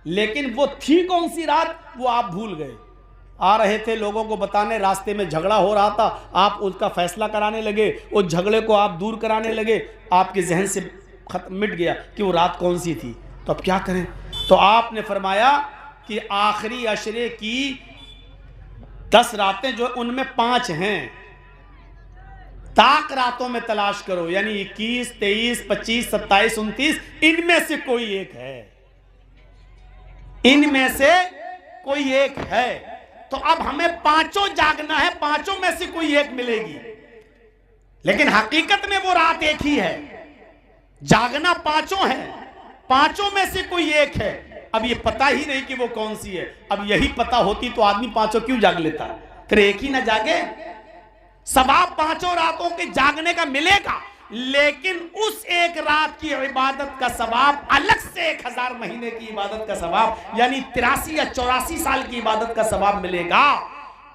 لیکن وہ تھی کون سی رات وہ آپ بھول گئے. آ رہے تھے لوگوں کو بتانے, راستے میں جھگڑا ہو رہا تھا, آپ اس کا فیصلہ کرانے لگے, اس جھگڑے کو آپ دور کرانے لگے, آپ کے ذہن سے مٹ گیا کہ وہ رات کون سی تھی. تو اب کیا کریں؟ تو آپ نے فرمایا کہ آخری عشرے کی 10 راتیں جو ان میں 5 ہیں, طاق راتوں میں تلاش کرو, یعنی 21, 23, 25, 27, 29, ان میں سے کوئی ایک ہے, ان میں سے کوئی ایک ہے. تو اب ہمیں 5 جاگنا ہے, 5 میں سے کوئی ایک ملے گی, لیکن حقیقت میں وہ رات ایک ہی ہے. جاگنا 5 ہے, 5 میں سے کوئی ایک ہے. اب یہ پتہ ہی نہیں کہ وہ کون سی ہے. اب یہی پتہ ہوتی تو آدمی 5 کیوں جاگ لیتا, پھر ایک ہی نہ جاگے. ثواب 5 راتوں کے جاگنے کا ملے گا, لیکن اس ایک رات کی عبادت کا ثواب الگ سے 1000 مہینے کی عبادت کا ثواب, یعنی 83 یا 84 سال کی عبادت کا ثواب ملے گا.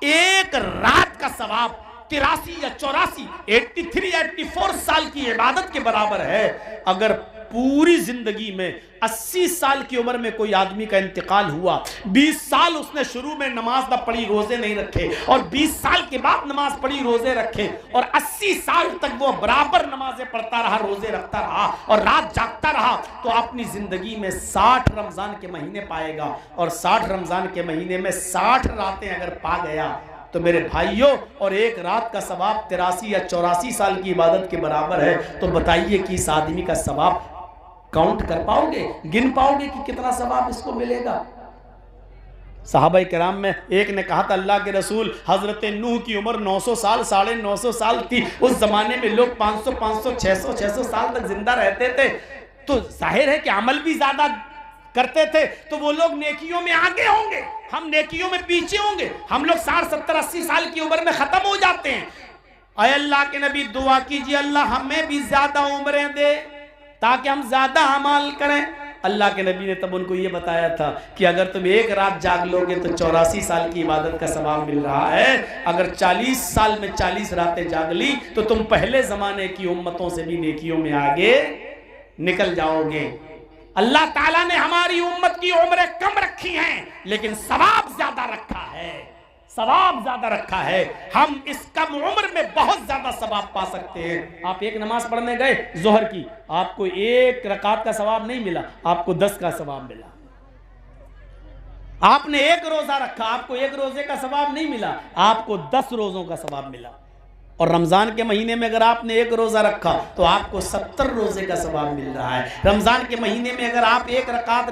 ایک رات کا ثواب 83 یا 84, 83 یا 84 سال کی عبادت کے برابر ہے. اگر پوری زندگی میں 80 سال کی عمر میں کوئی آدمی کا انتقال ہوا, 20 سال اس نے شروع میں نماز نہ پڑھی, روزے نہیں رکھے, اور 20 سال کے بعد نماز پڑھی, روزے رکھے, اور 80 سال تک وہ برابر نمازیں پڑھتا رہا, روزے رکھتا رہا, اور رات جاگتا رہا, تو اپنی زندگی میں 60 رمضان کے مہینے پائے گا. اور 60 رمضان کے مہینے میں 60 راتیں اگر پا گیا تو میرے بھائیوں, اور ایک رات کا ثواب 83 یا 84 سال کی عبادت کے برابر ہے. تو بتائیے کہ اس آدمی کا ثواب کاؤنٹ کر پاؤ گے, گن پاؤ گے کہ کتنا ثواب اس کو ملے گا؟ صحابہ کرام میں ایک نے کہا تھا, اللہ کے رسول, حضرت نوح کی عمر 900 سال, 950 سال تھی. اس زمانے میں لوگ 500 500 600 سال تک زندہ رہتے تھے, تو ظاہر ہے کہ عمل بھی زیادہ کرتے تھے, تو وہ لوگ نیکیوں میں آگے ہوں گے, ہم نیکیوں میں پیچھے ہوں گے. ہم لوگ 60 70 80 سال کی عمر میں ختم ہو جاتے ہیں. اے اللہ کے نبی, دعا کیجئے اللہ ہمیں بھی زیادہ عمریں دے تاکہ ہم زیادہ عمل کریں. اللہ کے نبی نے تب ان کو یہ بتایا تھا کہ اگر تم ایک رات جاگ لو گے تو 84 سال کی عبادت کا ثواب مل رہا ہے. اگر 40 سال میں 40 راتیں جاگ لی تو تم پہلے زمانے کی امتوں سے بھی نیکیوں میں آگے نکل جاؤ گے. اللہ تعالیٰ نے ہماری امت کی عمریں کم رکھی ہیں, لیکن ثواب زیادہ رکھا ہے, ثواب زیادہ رکھا ہے. ہم اس کم عمر میں بہت زیادہ ثواب پا سکتے ہیں. آپ ایک نماز پڑھنے گئے ظہر کی, آپ کو 1 رکعت کا ثواب نہیں ملا, آپ کو 10 کا ثواب ملا. آپ نے 1 روزہ رکھا, آپ کو 1 روزے کا ثواب نہیں ملا, آپ کو 10 روزوں کا ثواب ملا. اور رمضان کے مہینے میں اگر آپ نے 1 روزہ رکھا تو آپ کو 70 روزے کا ثواب مل رہا ہے. رمضان کے مہینے میں اگر آپ 1 رکعت